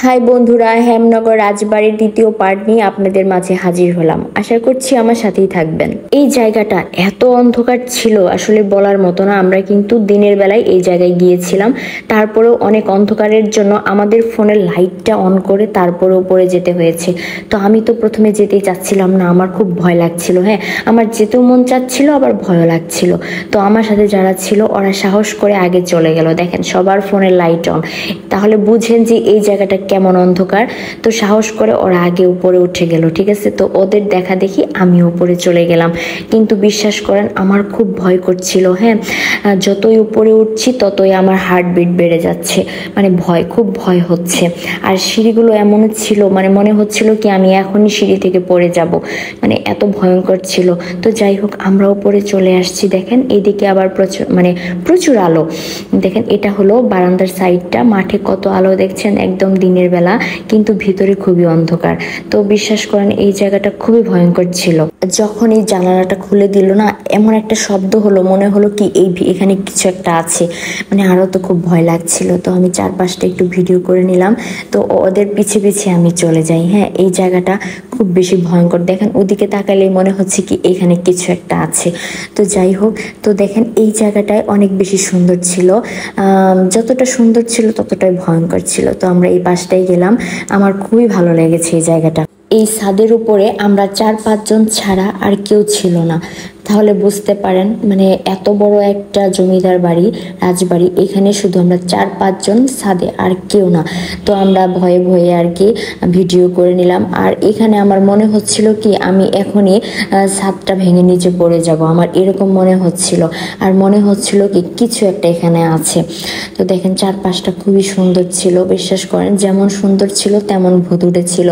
High বন্ধুরা, হেমনগর রাজবাড়ির দ্বিতীয় পার্ট নিয়ে আপনাদের মাঝে হাজির হলাম। আশা করছি আমার সাথেই থাকবেন। এই জায়গাটা এত অন্ধকার ছিল, আসলে বলার মতো না। আমরা কিন্তু দিনের বেলায় এই জায়গায় গিয়েছিলাম, তারপরেও অনেক অন্ধকারের জন্য আমাদের ফোনের লাইটটা অন করে তারপরে উপরে যেতে হয়েছে। তো আমি তো প্রথমে যেতেই চাচ্ছিলাম না, আমার খুব ভয় লাগছিল। হ্যাঁ, আমার যেতেও মন চাচ্ছিল, আবার ভয়ও লাগছিল। তো আমার সাথে যারা ছিল ওরা সাহস করে আগে চলে গেল। দেখেন, সবার ফোনের লাইট অন, তাহলে বুঝেন যে এই জায়গাটা কেমন অন্ধকার। তো সাহস করে ওরা আগে উপরে উঠে গেল, ঠিক আছে। তো ওদের দেখা দেখি আমি উপরে চলে গেলাম, কিন্তু বিশ্বাস করেন আমার খুব ভয় করছিল। হ্যাঁ, যতই উপরে উঠছি ততই আমার হার্টবিট বেড়ে যাচ্ছে, মানে খুব ভয় হচ্ছে। আর সিঁড়িগুলো এমন ছিল, মানে মনে হচ্ছিল কি আমি এখনই সিঁড়ি থেকে পড়ে যাব, মানে এত ভয়ঙ্কর ছিল। তো যাই হোক, আমরা উপরে চলে আসছি। দেখেন এদিকে আবার প্রচুর আলো। দেখেন এটা হলো বারান্দার সাইডটা, মাঠে কত আলো দেখছেন, একদম দিনের বেলা, কিন্তু ভিতরে খুবই অন্ধকার। তো বিশ্বাস করেন এই জায়গাটা খুবই ভয়ঙ্কর ছিল। যখন এই জানালাটা খুলে দিল না, এমন একটা শব্দ হলো, মনে হলো কি এখানে কিছু একটা আছে, মানে আরো তো খুব ভয় লাগছিল। তো আমি চারপাশটা একটু ভিডিও করে নিলাম, তো ওদের পিছে পিছে আমি চলে যাই। হ্যাঁ, এই জায়গাটা খুব বেশি ভয়ঙ্কর। দেখেন ওদিকে তাকালেই মনে হচ্ছে কি এখানে কিছু একটা আছে। তো যাই হোক, তো দেখেন এই জায়গাটায় অনেক বেশি সুন্দর ছিল। যতটা সুন্দর ছিল ততটাই ভয়ঙ্কর ছিল। তো আমরা এই পাশটাই গেলাম, আমার খুবই ভালো লেগেছে এই জায়গাটা। এই ছাদের উপরে আমরা 4-5 জন ছাড়া আর কেউ ছিল না। তাহলে বুঝতে পারেন, মানে এত বড় একটা জমিদার বাড়ি, রাজবাড়ি, এখানে শুধু আমরা 4-5 জন ছাদে, আর কেউ না। তো আমরা ভয়ে ভয়ে আর কি ভিডিও করে নিলাম। আর এখানে আমার মনে হচ্ছিল কি আমি এখনই ছাদটা ভেঙে নিচে পড়ে যাব, আমার এরকম মনে হচ্ছিল। আর মনে হচ্ছিল কি কিছু একটা এখানে আছে। তো দেখেন চারপাশটা খুবই সুন্দর ছিল। বিশ্বাস করেন যেমন সুন্দর ছিল তেমন ভুতুড়ে ছিল।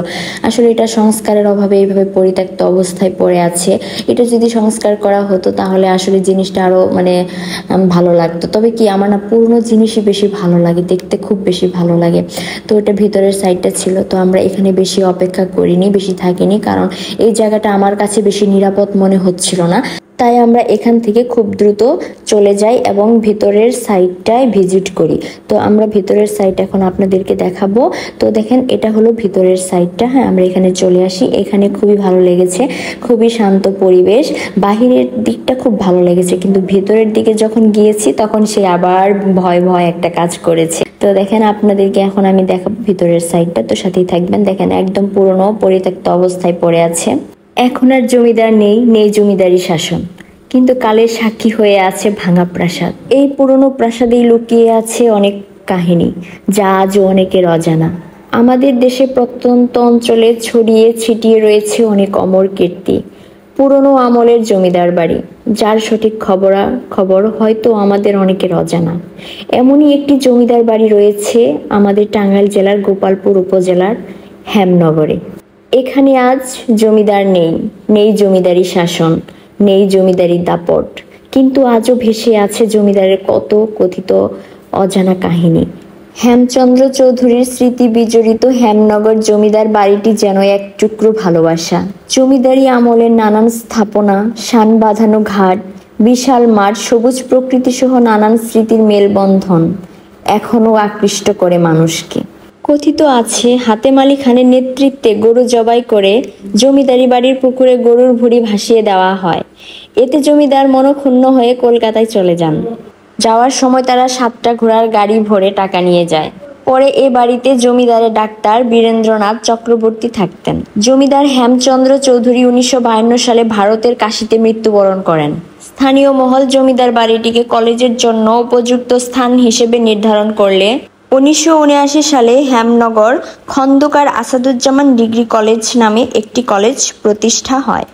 আসলে এটা সংস্কারের অভাবে এইভাবে পরিত্যক্ত অবস্থায় পড়ে আছে। এটা যদি সংস্কার করা হতো তাহলে আসলে জিনিসটা আরো ভালো লাগতো। তবে কি আমার না পুরনো জিনিসই বেশি ভালো লাগে, দেখতে খুব বেশি ভালো লাগে। তো এটা ভিতরের সাইডটা ছিল। তো আমরা এখানে বেশি অপেক্ষা করিনি, বেশি থাকিনি, কারণ এই জায়গাটা আমার কাছে বেশি নিরাপদ মনে হচ্ছিল না। তাই আমরা এখান থেকে খুব দ্রুত চলে যাই এবং ভিতরের সাইডটায় ভিজিট করি। তো আমরা ভিতরের সাইড এখন আপনাদেরকে দেখাবো। তো দেখেন এটা হলো ভিতরের সাইডটা। হ্যাঁ, আমরা এখানে চলে আসি। এখানে খুবই ভালো লেগেছে, খুবই শান্ত পরিবেশ। বাহিরের দিকটা খুব ভালো লেগেছে, কিন্তু ভিতরের দিকে যখন গিয়েছি তখন সে আবার ভয় ভয় একটা কাজ করেছে। তো দেখেন আপনাদেরকে এখন আমি দেখাবো ভিতরের সাইডটা, তো সাথেই থাকবেন। দেখেন একদম পুরনো পরিত্যক্ত অবস্থায় পড়ে আছে। এখন আর জমিদার নেই জমিদারি শাসন, কিন্তু কালের সাক্ষী হয়ে আছে ভাঙা প্রাসাদ। এই পুরনো প্রাসাদেই লুকিয়ে আছে অনেক কাহিনী, যা আজও অনেকের অজানা। আমাদের দেশে প্রত্যন্ত অঞ্চলে ছড়িয়ে ছিটিয়ে রয়েছে অনেক অমর কীর্তি। পুরনো আমলের জমিদার বাড়ি, যার সঠিক খবর হয়তো আমাদের অনেকের অজানা। এমনই একটি জমিদার বাড়ি রয়েছে আমাদের টাঙ্গাইল জেলার গোপালপুর উপজেলার হেমনগরে। এখানে আজ জমিদার নেই জমিদারি শাসন, নেই জমিদারির দাপট, কিন্তু আজও ভেসে আছে জমিদারের কত কথিত অজানা কাহিনী। হেমচন্দ্র চৌধুরীর স্মৃতি বিজড়িত হেমনগর জমিদার বাড়িটি যেন এক টুকরো ভালোবাসা। জমিদারি আমলের নানান স্থাপনা, শান বাঁধানো ঘাট, বিশাল মাঠ, সবুজ প্রকৃতি সহ নানান স্মৃতির মেলবন্ধন এখনো আকৃষ্ট করে মানুষকে। কথিত আছে হাতেম আলী খানের নেতৃত্বে গরু জবাই করে জমিদারি বাড়ির পুকুরে গরুর ভুঁড়ি ভাসিয়ে দেওয়া হয়। এতে জমিদার মনক্ষুণ্ণ হয়ে কলকাতায় চলে যান। যাওয়ার সময় তারা 7টা ঘোড়ার গাড়ি ভরে টাকা নিয়ে যায়। পরে এ বাড়িতে জমিদারের ডাক্তার বীরেন্দ্রনাথ চক্রবর্তী থাকতেন। জমিদার হেমচন্দ্র চৌধুরী 1952 সালে ভারতের কাশীতে মৃত্যুবরণ করেন। স্থানীয় মহল জমিদার বাড়িটিকে কলেজের জন্য উপযুক্ত স্থান হিসেবে নির্ধারণ করলে 1979 সালে হেমনগর খন্দকার আসাদুজ্জামান ডিগ্রি কলেজ নামে একটি কলেজ প্রতিষ্ঠা হয়।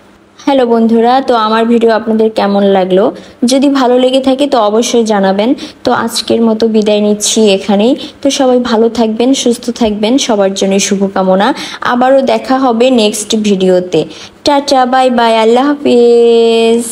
হ্যালো বন্ধুরা, তো আমার ভিডিও আপনাদের কেমন লাগলো? যদি ভালো লেগে থাকে তো অবশ্যই জানাবেন। তো আজকের মতো বিদায় নিচ্ছি এখানেই। তো সবাই ভালো থাকবেন, সুস্থ থাকবেন, সবার জন্য শুভকামনা। আবারও দেখা হবে নেক্সট ভিডিওতে। টাটা, বাই বাই, আল্লাহ হাফিজ।